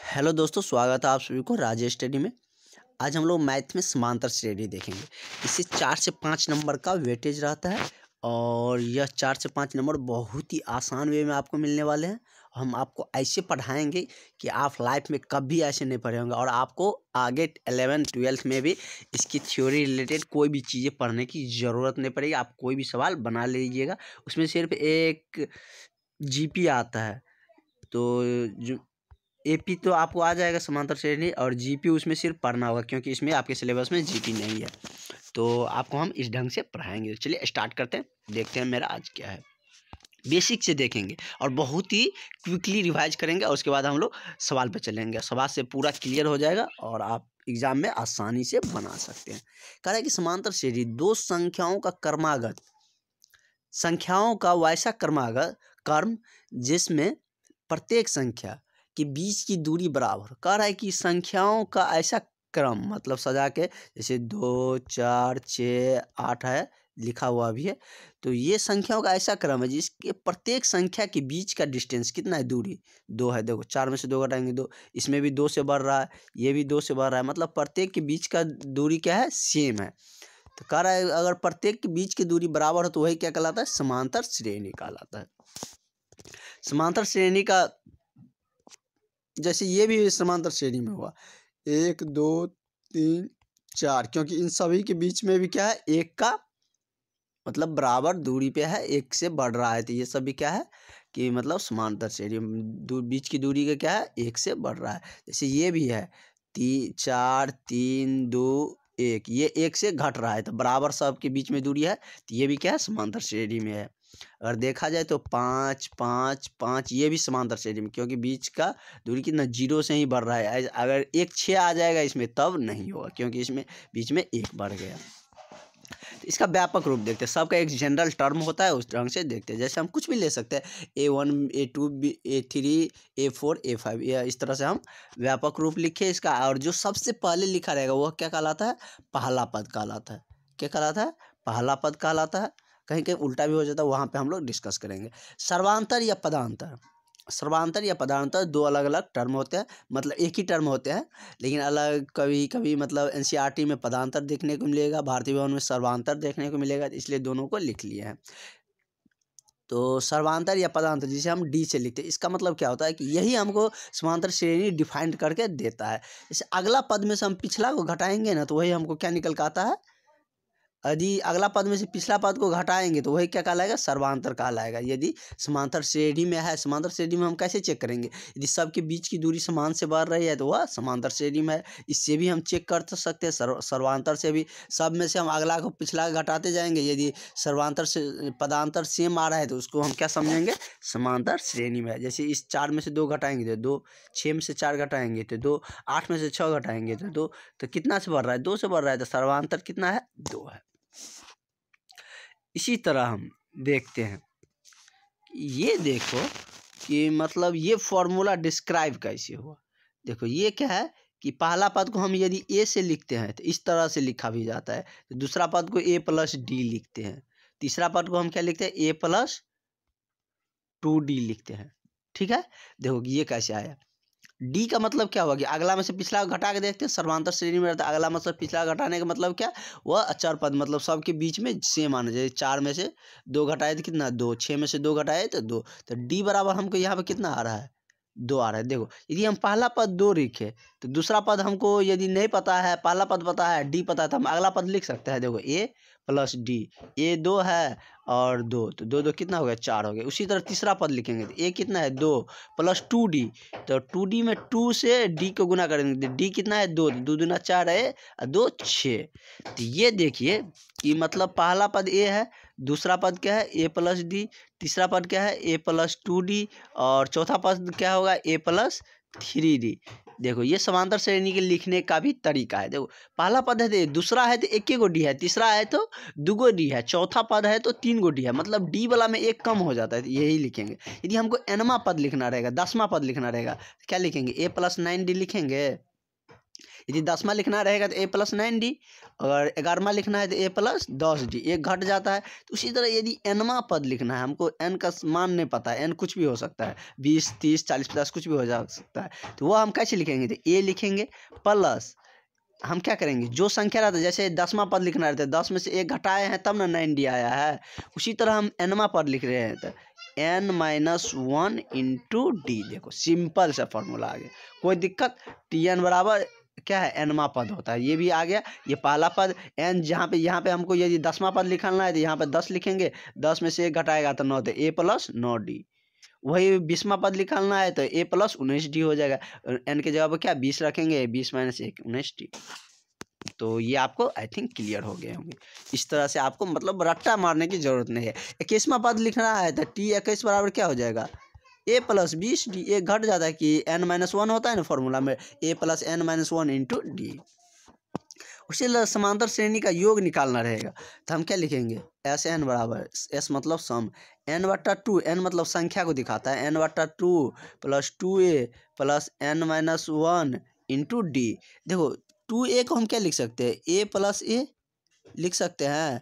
Hello दोस्तों, स्वागत है आप सभी को राजेश स्टडी में। आज हम लोग मैथ में समांतर श्रेणी देखेंगे। इससे 4 से 5 नंबर का वेटेज रहता है और यह 4 से 5 नंबर बहुत ही आसान वे में आपको मिलने वाले हैं। हम आपको ऐसे पढ़ाएंगे कि आप लाइफ में कभी ऐसे नहीं पढ़े होंगे और आपको आगे 11th-12th में भी इसकी थ्योरी रिलेटेड कोई भी चीज़ें पढ़ने की ज़रूरत नहीं पड़ेगी। आप कोई भी सवाल बना लीजिएगा, उसमें सिर्फ एक जीपी आता है। तो जो एपी तो आपको आ जाएगा समांतर श्रेणी, और जीपी उसमें सिर्फ पढ़ना होगा क्योंकि इसमें आपके सिलेबस में जीपी नहीं है। तो आपको हम इस ढंग से पढ़ाएंगे। चलिए स्टार्ट करते हैं, देखते हैं मेरा आज क्या है। बेसिक से देखेंगे और बहुत ही क्विकली रिवाइज करेंगे और उसके बाद हम लोग सवाल पे चलेंगे। सवाल से पूरा क्लियर हो जाएगा और आप एग्जाम में आसानी से बना सकते हैं। कह रहा है कि समांतर श्रेणी दो संख्याओं का वैसा क्रम जिसमें प्रत्येक संख्या के बीच की दूरी बराबर। कह रहा है कि संख्याओं का ऐसा क्रम, मतलब सजा के, जैसे 2, 4, 6, 8 है, लिखा हुआ भी है। तो ये संख्याओं का ऐसा क्रम है जिसके प्रत्येक संख्या के बीच का डिस्टेंस कितना है, दूरी 2 है। देखो 4 में से 2 घटाएंगे 2, इसमें भी 2 से बढ़ रहा है, ये भी 2 से बढ़ रहा है, मतलब प्रत्येक के बीच का दूरी क्या है, सेम है। तो कह रहा है अगर प्रत्येक के बीच की दूरी बराबर हो तो वही क्या कहलाता है, समांतर श्रेणी कहलाता है। समांतर श्रेणी का जैसे ये भी समांतर श्रेणी में हुआ 1, 2, 3, 4, क्योंकि इन सभी के बीच में भी क्या है, एक का मतलब बराबर दूरी पे है, एक से बढ़ रहा है। तो ये सभी क्या है कि मतलब समांतर श्रेणी बीच की दूरी का क्या है, एक से बढ़ रहा है। जैसे ये भी है 4, 3, 2, 1, ये एक से घट रहा है, तो बराबर सब के बीच में दूरी है, तो ये भी क्या है, समांतर श्रेणी में है। अगर देखा जाए तो 5, 5, 5, ये भी समांतर श्रेणी में, क्योंकि बीच का दूरी कितना 0 से ही बढ़ रहा है। अगर 1 6 आ जाएगा इसमें तब नहीं होगा, क्योंकि इसमें बीच में 1 बढ़ गया। तो इसका व्यापक रूप देखते हैं, सबका एक जनरल टर्म होता है, उस ढंग से देखते हैं। जैसे हम कुछ भी ले सकते हैं, A1, A2, A3, A4, A5, या इस तरह से हम व्यापक रूप लिखे इसका। और जो सबसे पहले लिखा रहेगा वह क्या कहलाता है, पहला पद कहलाता है। क्या कहलाता है, पहला पद कहलाता है। कहीं कहीं उल्टा भी हो जाता है, वहाँ पे हम लोग डिस्कस करेंगे। सर्वांतर या पदांतर दो अलग अलग टर्म होते हैं, मतलब एक ही टर्म होते हैं लेकिन अलग। कभी कभी मतलब एनसीईआरटी में पदांतर देखने को मिलेगा, भारतीय भवन में सर्वांतर देखने को मिलेगा, इसलिए दोनों को लिख लिए हैं। तो सर्वांतर या पदांतर जिसे हम डी से लिखते हैं, इसका मतलब क्या होता है कि यही हमको समांतर श्रेणी डिफाइंड करके देता है। जैसे अगला पद में से हम पिछला को घटाएंगे ना, तो वही हमको क्या निकल के आता है, यदि अगला पद में से पिछला पद को घटाएंगे तो वही क्या कहलाएगा, सर्वांतर कहलाएगा। यदि समांतर श्रेणी में है, समांतर श्रेणी में हम कैसे चेक करेंगे, यदि सबके बीच की दूरी समान से बढ़ रही है तो वह समांतर श्रेणी में है। इससे भी हम चेक कर सकते हैं, सर्वांतर से भी। सब में से हम अगला को पिछला घटाते जाएंगे, यदि सर्वांतर से पदांतर सेम आ रहा है तो उसको हम क्या समझेंगे, समांतर श्रेणी में है। जैसे इस 4 में से 2 घटाएंगे तो 2, 6 में से 4 घटाएंगे तो 2, 8 में से 6 घटाएंगे तो 2, तो कितना से बढ़ रहा है, 2 से बढ़ रहा है, तो सर्वांतर कितना है, 2 है। इसी तरह हम देखते हैं, ये देखो कि मतलब ये फॉर्मूला डिस्क्राइब कैसे हुआ। देखो ये क्या है कि पहला पद को हम यदि ए से लिखते हैं तो इस तरह से लिखा भी जाता है, तो दूसरा पद को a+d लिखते हैं, तीसरा पद को हम क्या लिखते हैं, a+2d लिखते हैं। ठीक है, देखो ये कैसे आया। डी का मतलब क्या हुआ कि अगला में से पिछला घटा के देखते हैं, सर्वांतर श्रेणी में रहता है। अगला मतलब पिछला घटाने का मतलब क्या, वह अचर पद, मतलब सबके बीच में सेम आना चाहिए। 4 में से 2 घटाए तो कितना, 2, 6 में से 2 घटाए तो 2, तो डी बराबर हमको यहाँ पे कितना आ रहा है, 2 आ रहा है। देखो यदि हम पहला पद 2 लिखे तो दूसरा पद हमको यदि नहीं पता है, पहला पद पता है, डी पता है, तो हम अगला पद लिख सकते हैं। देखो a+d, a 2 है और 2, तो 2 2 कितना हो गया, 4 हो गया। उसी तरह तीसरा पद लिखेंगे तो a कितना है, 2 + 2d, तो 2d में 2 से d को गुना करेंगे तो d कितना है, 2, 2 दूना 4 है और 2 6। तो ये देखिए कि मतलब पहला पद a है, दूसरा पद क्या है, a+d, तीसरा पद क्या है, a+2d, और चौथा पद क्या होगा, a+3d। देखो ये समांतर श्रेणी के लिखने का भी तरीका है। देखो पहला पद है तो दूसरा है तो 1 गो डी है, तीसरा है तो 2 गो डी है, चौथा पद है तो 3 गो डी है, मतलब डी वाला में 1 कम हो जाता है, तो यही लिखेंगे। यदि हमको nवां पद लिखना रहेगा, 10वां पद लिखना रहेगा, क्या लिखेंगे, a+9d लिखेंगे। यदि 10वां लिखना रहेगा तो a+9d, और 11वां लिखना है तो a+10d, एक घट जाता है। तो उसी तरह यदि nवां पद लिखना है, हमको n का मान नहीं पता है, n कुछ भी हो सकता है, 20, 30, 40, 50 कुछ भी हो जा सकता है। तो वो हम कैसे लिखेंगे, तो a लिखेंगे प्लस हम क्या करेंगे, जो संख्या रहता है, जैसे 10वां पद लिखना रहता है, 10 में से एक घटाए हैं तब ना 9d आया है, उसी तरह हम nवां पद लिख रहे हैं तो n-1 इंटू डी। देखो सिंपल सा फॉर्मूला आ गया, कोई दिक्कत। tn बराबर क्या है, nवां पद होता है, ये भी आ गया। ये पहला पद n, जहाँ पे यहाँ पे हमको यदि 10वां पद लिखना है तो यहाँ पे 10 लिखेंगे, 10 में से एक घटाएगा तो 9, तो a+9d। वही 20वां पद निकालना है तो a+19d हो जाएगा, n के जगह पर क्या 20 रखेंगे, 20 - 1 19d। तो ये आपको आई थिंक क्लियर हो गए होंगे। इस तरह से आपको मतलब रट्टा मारने की जरूरत नहीं है। 21वां पद लिखना है तो t21 बराबर क्या हो जाएगा, a+20d। एक घट जाता है कि n-1 होता है ना फॉर्मूला में, a+n-1 इंटू डी। उसी समांतर श्रेणी का योग निकालना रहेगा तो हम क्या लिखेंगे, Sn बराबर, S मतलब सम, n/2, n मतलब संख्या को दिखाता है, n/2 + 2a + n-1 into D. देखो 2a को हम क्या लिख सकते हैं, a+a लिख सकते हैं,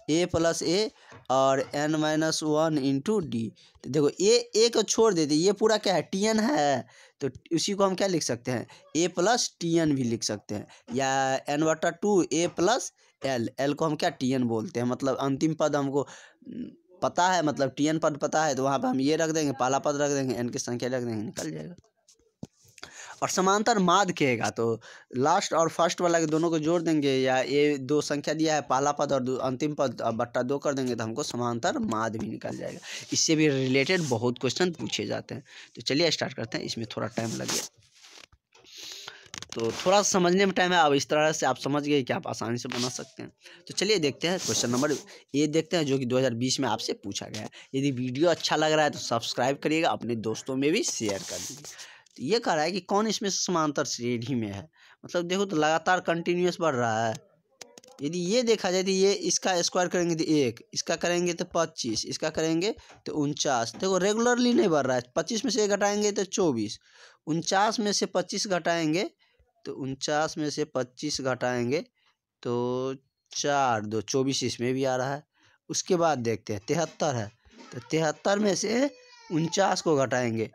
a+a और n-1 इंटू डी। तो देखो ए को छोड़ देते, ये पूरा क्या है, tn है, तो उसी को हम क्या लिख सकते हैं, a+tn भी लिख सकते हैं, या n/2 a+l, l को हम क्या tn बोलते हैं। मतलब अंतिम पद हमको पता है, मतलब tn पद पता है, तो वहाँ पे हम ये रख देंगे, पहला पद रख देंगे, n की संख्या रख देंगे, निकल जाएगा। और समांतर माध्य कहेगा तो लास्ट और फर्स्ट वाला के दोनों को जोड़ देंगे, या ये दो संख्या दिया है, पहला पद और अंतिम पद बट्टा 2 कर देंगे तो हमको समांतर माध्य भी निकल जाएगा। इससे भी रिलेटेड बहुत क्वेश्चन पूछे जाते हैं। तो चलिए स्टार्ट करते हैं, इसमें थोड़ा टाइम लगे तो थोड़ा समझने में टाइम है। अब इस तरह से आप समझ गए कि आप आसानी से बना सकते हैं। तो चलिए देखते हैं क्वेश्चन नंबर ए देखते हैं, जो कि 2020 में आपसे पूछा गया है। यदि वीडियो अच्छा लग रहा है तो सब्सक्राइब करिएगा, अपने दोस्तों में भी शेयर कर दीजिए। तो ये कह रहा है कि कौन इसमें समांतर श्रेणी में है, मतलब देखो तो लगातार कंटिन्यूस बढ़ रहा है। यदि ये देखा जाए तो ये इसका स्क्वायर करेंगे तो 1, इसका करेंगे तो 25, इसका करेंगे तो 49। देखो रेगुलरली नहीं बढ़ रहा है, 25 में से 1 घटाएंगे तो 24, 49 में से 25 घटाएंगे तो 49 में से 25 घटाएंगे तो 4 2 24, इसमें भी आ रहा है। उसके बाद देखते हैं 73 है, तो 73 में से 49 को घटाएंगे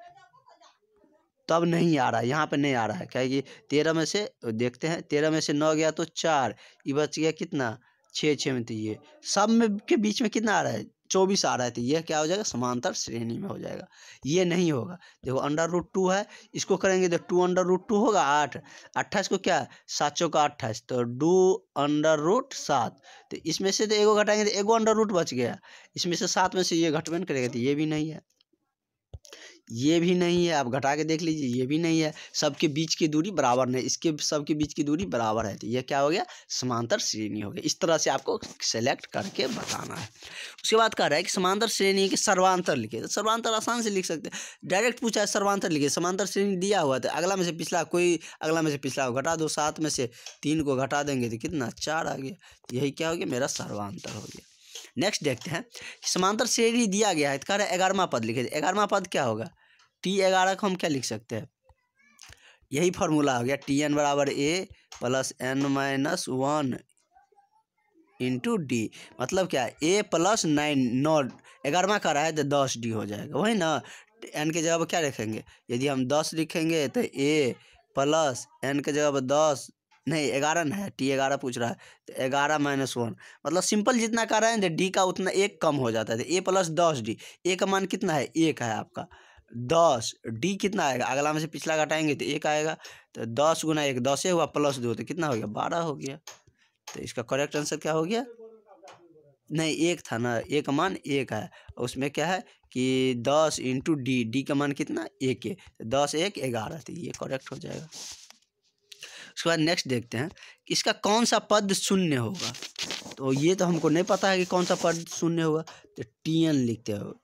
तब नहीं आ रहा है, यहाँ पे नहीं आ रहा है, क्या कि 13 में से देखते हैं, 13 में से 9 गया तो 4, ये बच गया कितना 6 6 में, तो ये सब में के बीच में कितना आ रहा है 24 आ रहा है, तो यह क्या हो जाएगा समांतर श्रेणी में हो जाएगा। ये नहीं होगा, देखो √2 है, इसको करेंगे तो 2 √2 होगा 8, 28 को क्या 7 चौका 28, तो 2 √7। तो इसमें से तो एगो घटाएंगे तो एगो √ बच गया, इसमें से 7 में से ये घटबन करेगा तो ये भी नहीं है, ये भी नहीं है। आप घटा के देख लीजिए, ये भी नहीं है। सबके बीच की दूरी बराबर नहीं, इसके सबके बीच की दूरी बराबर है, तो ये क्या हो गया समांतर श्रेणी हो गया। इस तरह से आपको सेलेक्ट करके बताना है। उसके बाद कह रहा है कि समांतर श्रेणी के सर्वांतर लिखे, तो सर्वांतर आसान से लिख सकते हैं, डायरेक्ट पूछा है सर्वांतर लिखे, समांतर श्रेणी दिया हुआ है तो अगला में से पिछला, कोई अगला में से पिछला को घटा दो, 7 में से 3 को घटा देंगे तो कितना 4 आ गया, यही क्या हो गया मेरा सर्वांतर हो गया। नेक्स्ट देखते हैं, समांतर श्रेणी दिया गया है तो कह रहा है 11वां पद लिखे, 11वां पद क्या होगा, t11 को हम क्या लिख सकते हैं, यही फार्मूला हो गया, tn बराबर a + n-1 इंटू डी। मतलब क्या a+9 11वां का रहा है तो 10d हो जाएगा, वही ना। n के जगह पर क्या लिखेंगे, यदि हम 10 लिखेंगे तो a + n के जगह पर 10 नहीं 11 ना है, t11 पूछ रहा है तो 11 - 1, मतलब सिंपल जितना कर रहे हैं तो डी का उतना एक कम हो जाता है, तो a + 10d, a का मान कितना है 1 है आपका, 10 डी कितना आएगा, अगला में से पिछला घटाएंगे तो 1 आएगा, तो 10 × 1 10 हुआ +2 तो कितना हो गया 12 हो गया। तो इसका करेक्ट आंसर क्या हो गया, नहीं 1 था ना, a का मान 1 है, उसमें क्या है कि 10 इंटू डी का मान कितना 1 है, 10 1 11, तो ये करेक्ट हो जाएगा। उसके बाद नेक्स्ट देखते हैं कि इसका कौन सा पद शून्य होगा, तो ये तो हमको नहीं पता है कि कौन सा पद शून्य होगा, तो tn लिखते हो,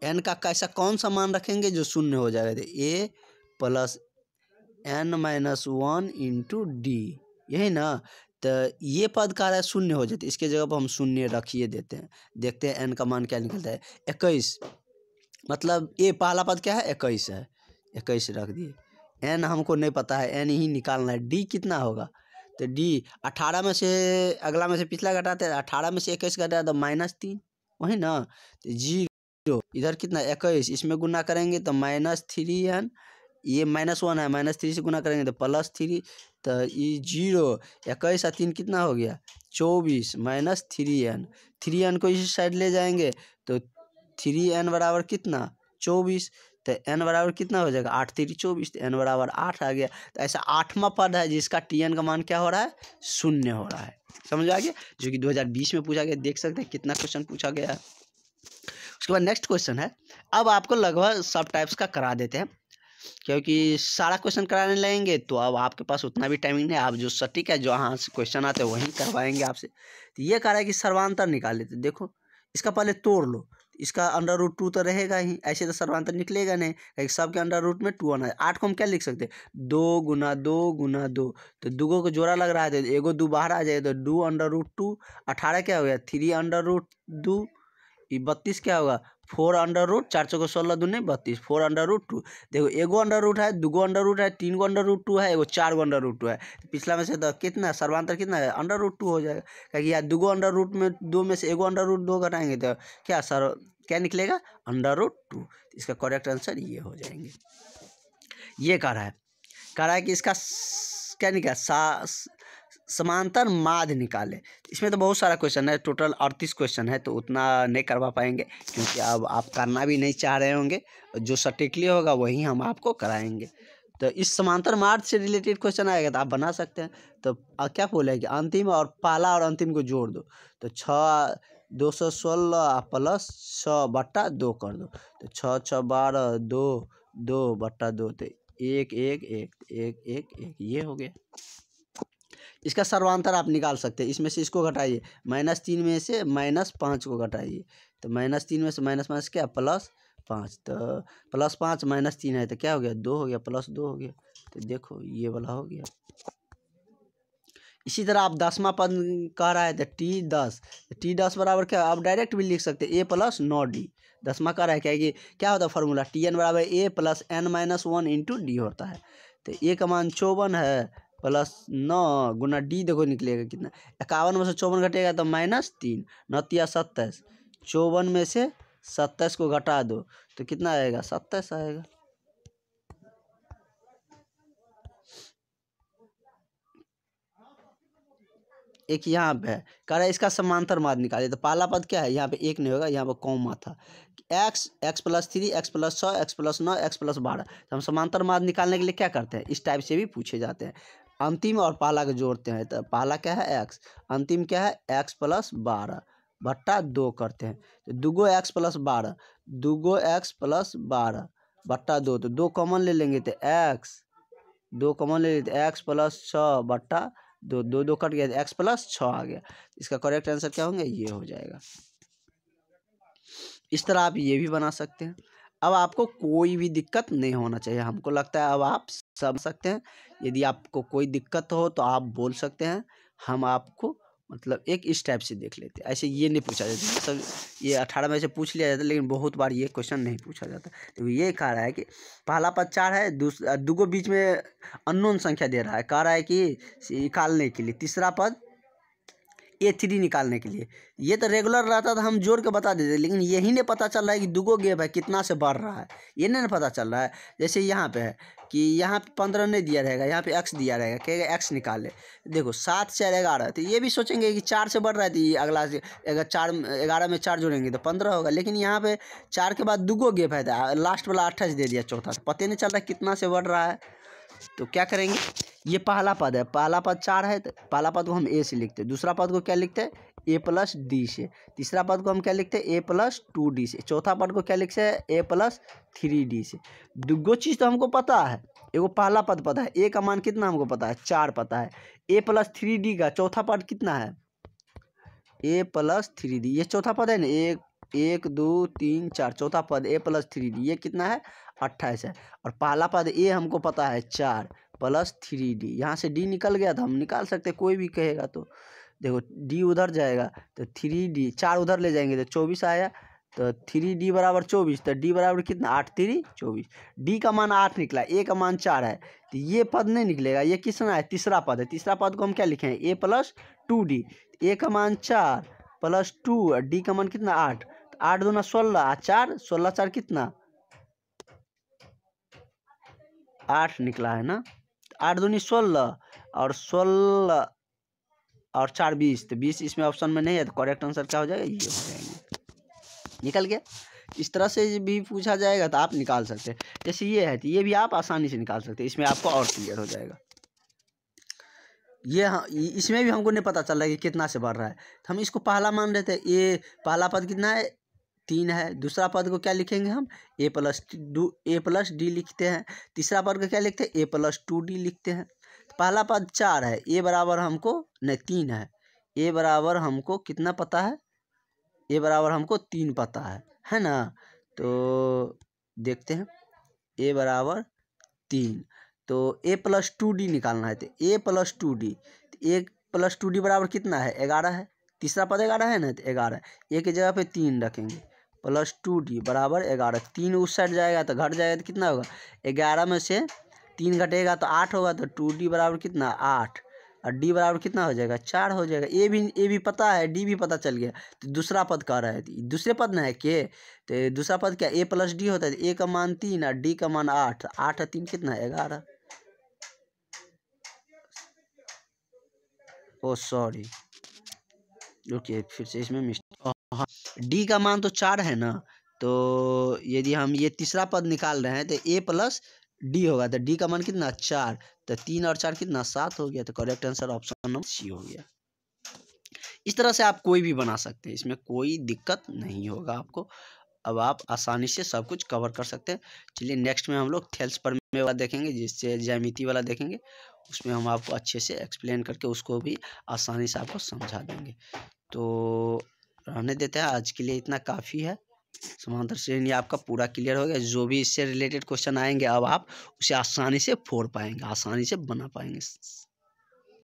n का कैसा कौन सा मान रखेंगे जो शून्य हो जाएगा, तो a + n-1 इंटू डी, यही ना। तो ये पद का रहा है शून्य हो जाते, इसके जगह पर हम शून्य रखिए देते हैं, देखते हैं n का मान क्या निकलता है 21, मतलब ये पहला पद क्या है 21 है, 21 रख दिए, n हमको नहीं पता है, n ही निकालना है। d कितना होगा, तो d 18 में से अगला में से पिछला घटाते हैं, 18 में से 21 घटाया तो -3, वही ना। तो 0 इधर कितना 21, इसमें गुना करेंगे तो -3n, ये -1 है, -3 से गुना करेंगे तो +3, तो ये 0 21 और 3 कितना हो गया 24 -3n, 3n को इस साइड ले जाएंगे तो 3n बराबर कितना 24, तो n बराबर कितना हो जाएगा 8 3 24, तो n बराबर 8 आ गया। तो ऐसा 8वां पद है जिसका tn का मान क्या हो रहा है, 0 हो रहा है। समझ आ गया, जो कि 2020 में पूछा गया। देख सकते हैं कितना क्वेश्चन पूछा गया है। उसके बाद नेक्स्ट क्वेश्चन है, अब आपको लगभग सब टाइप्स का करा देते हैं, क्योंकि सारा क्वेश्चन कराने लगेंगे तो अब आपके पास उतना भी टाइमिंग नहीं है। आप जो सटीक है, जो यहाँ से क्वेश्चन आते हैं वहीं करवाएंगे आपसे। तो ये कह रहा है कि सर्वांतर निकाल लेते। देखो इसका पहले तोड़ लो, इसका √2 तो रहेगा ही, ऐसे तो सर्वांतर निकलेगा नहीं, क्योंकि सबके √रूट में 2 आना है। 8 को हम क्या लिख सकते हैं, 2 × 2 × 2, तो दुगो को जोड़ा लग रहा है तो एगो 2 बाहर आ जाए तो 2 √2, 18 क्या हो गया 3 √2, 32 क्या होगा 4 √, 4 चौको 16 दूनी 32, 4 √2। देखो एगो √ है, दूगो √ है, 3 गो √2 है, एगो 4 गो √ है। तो पिछला में से तो कितना सर्वांतर कितना है √2 हो जाएगा, क्योंकि यार दूगो √ में 2 में से एगो √2 घटाएंगे तो क्या क्या निकलेगा √2। इसका करेक्ट आंसर ये हो जाएंगे। ये कह रहा है कि इसका क्या निकला समांतर माध्य निकाले। इसमें तो बहुत सारा क्वेश्चन है, टोटल 38 क्वेश्चन है, तो उतना नहीं करवा पाएंगे क्योंकि अब आप करना भी नहीं चाह रहे होंगे। जो सटीकली होगा वही हम आपको कराएंगे। तो इस समांतर माध्य से रिलेटेड क्वेश्चन आएगा तो आप बना सकते हैं। तो क्या बोले कि अंतिम और पहला और अंतिम को जोड़ दो, तो 6 216 + 6/2 कर दो, तो 6 6 12 2 2/2, तो 1 1 1 1 1 1 ये हो गया। इसका सर्वांतर आप निकाल सकते हैं। इसमें से इसको घटाइए, -3 में से -5 को घटाइए, तो -3 में से -5 क्या +5, तो +5 -3 है तो क्या हो गया 2 हो गया, +2 हो गया। तो देखो ये वाला हो गया। इसी तरह आप 10वां पद कह रहा है तो T10 बराबर क्या, आप डायरेक्ट भी लिख सकते हैं A + 9D। 10वां कह रहा है क्या होता है फार्मूला, Tn बराबर A + n - 1 × D होता है। तो A का मान 54 है +9 गुना D, देखो निकलेगा कितना 51 में से 54 घटेगा तो -3, 9 × 27, 54 में से 27 को घटा दो तो कितना आएगा 27 आएगा। एक यहाँ पे है, कह रहा है इसका समांतर माध्य निकालिए। तो पहला पद क्या है, यहाँ पे 1 नहीं होगा, यहाँ पे कॉमा था, x + 3 x + 6 x + 9 x + 12। तो हम समांतर माध्य निकालने के लिए क्या करते हैं, इस टाइप से भी पूछे जाते हैं। अंतिम और पहला को जोड़ते हैं, तो पहला क्या है x, अंतिम क्या है x + 12/2 करते हैं। तो दूगो x + 12, दूगो x + 12/2, तो 2 कॉमन ले लेंगे तो x, 2 कॉमन ले लेते x + 6/2, 2 2 कट गया, x + 6 आ गया। इसका करेक्ट आंसर क्या होंगे, ये हो जाएगा। इस तरह आप ये भी बना सकते हैं। अब आपको कोई भी दिक्कत नहीं होना चाहिए, हमको लगता है अब आप समझ सकते हैं। यदि आपको कोई दिक्कत हो तो आप बोल सकते हैं, हम आपको मतलब एक इस टाइप से देख लेते हैं। ऐसे ये नहीं पूछा जाता, सब ये 18 में से पूछ लिया जाता है, लेकिन बहुत बार ये क्वेश्चन नहीं पूछा जाता। तो ये कह रहा है कि पहला पद 4 है, दूगो बीच में अननोन संख्या दे रहा है, कह रहा है कि निकालने के लिए तीसरा पद A3 निकालने के लिए। ये तो रेगुलर रहता था हम जोड़ के बता देते, लेकिन यही नहीं पता चल रहा है कि दूगो गैप है कितना से बढ़ रहा है, ये नहीं पता चल रहा है। जैसे यहाँ पे है कि यहाँ पे 15 नहीं दिया रहेगा, यहाँ पे x दिया रहेगा, कहेगा x निकाले। देखो 7 4 11, तो ये भी सोचेंगे कि 4 से बढ़ रहा है तो ये अगला से 11 में 4 जोड़ेंगे तो 15 होगा, लेकिन यहाँ पे 4 के बाद दूगो गैप है, लास्ट वाला 28 दे दिया चौथा, तो पता नहीं चल रहा है कितना से बढ़ रहा है। तो क्या करेंगे, ये पहला पद है, पहला पद 4 है तो पहला पद को हम A से लिखते हैं, दूसरा पद को क्या लिखते हैं A + D से, तीसरा पद को हम क्या लिखते हैं A + 2D से, चौथा पद को क्या लिखते हैं A + 3D से। दूगो चीज़ तो हमको पता है, एगो पहला पद पता है, A का मान कितना हमको पता है 4 पता है, A + 3D का चौथा पद कितना है A + 3D, ये चौथा पद है ना, 1 2 3 4, चौथा पद A + 3D, ये कितना है 28 है। और पहला पद A हमको पता है 4 + 3D, यहाँ से D निकल गया था, हम निकाल सकते हैं, कोई भी कहेगा तो। देखो D उधर जाएगा तो 3D, 4 उधर ले जाएंगे तो 24 आया, तो 3D बराबर 24, तो D बराबर कितना 8 3 24। D का मान 8 निकला, A का मान 4 है, तो ये पद नहीं निकलेगा। ये किसना है? तीसरा पद है। तीसरा पद को हम क्या लिखें? A + 2D। A का मान 4 + 2 और D का मान कितना 8, तो 8 दूना 16, 4 16 4 कितना 8 निकला है ना। 8 दूनी 16 और 16 और 4 20, तो 20 इसमें ऑप्शन में नहीं है, तो करेक्ट आंसर क्या हो जाएगा? ये हो जाएंगे। निकल गया। इस तरह से भी पूछा जाएगा तो आप निकाल सकते हैं। जैसे ये है तो ये भी आप आसानी से निकाल सकते हैं, इसमें आपको और क्लियर हो जाएगा। ये इसमें भी हमको नहीं पता चल रहा है कि कितना से बढ़ रहा है, तो हम इसको पहला मान लेते हैं। ये पहला पद कितना है? 3 है। दूसरा पद को क्या लिखेंगे हम? A + D लिखते हैं। तीसरा पद को क्या लिखते हैं? A + 2D लिखते हैं। तो पहला पद 4 है, A बराबर हमको नहीं 3 है। A बराबर हमको कितना पता है? A बराबर हमको 3 पता है ना। तो देखते हैं A बराबर 3, तो A + 2D निकालना है। तो A + 2D, तो A + 2D बराबर कितना है? 11 है। तीसरा पद 11 है ना, तो 11। A की जगह पे 3 रखेंगे, + 2D बराबर 11। 3 उस साइड जाएगा तो घट जाएगा, तो कितना होगा? 11 में से 3 घटेगा तो 8 होगा, तो 2D बराबर कितना 8 और D बराबर कितना हो जाएगा? 4 हो जाएगा। A भी पता है, D भी पता चल गया। तो दूसरा पद कह रहा है, दूसरे पद ना है के, तो दूसरा पद क्या? A + D होता है। A का मान 3 और D का मान 8, 8 और 3 कितना है? 11। ओ सॉरी, रुकिए फिर से इसमें मिस्टेक। हाँ, D का मान तो 4 है ना, तो यदि हम ये तीसरा पद निकाल रहे हैं तो A + D होगा, तो D का मान कितना 4, तो 3 और 4 कितना 7 हो गया। तो correct answer option number C हो गया। इस तरह से आप कोई भी बना सकते हैं, इसमें कोई दिक्कत नहीं होगा आपको। अब आप आसानी से सब कुछ कवर कर सकते हैं। चलिए नेक्स्ट में हम लोग थेल्स प्रमेय वाला देखेंगे, जिससे ज्यामिति वाला देखेंगे। उसमें हम आपको अच्छे से एक्सप्लेन करके उसको भी आसानी से आपको समझा देंगे। तो रहने देते हैं, आज के लिए इतना काफ़ी है। समांतर श्रेणी आपका पूरा क्लियर हो गया। जो भी इससे रिलेटेड क्वेश्चन आएंगे अब आप उसे आसानी से फोड़ पाएंगे, आसानी से बना पाएंगे।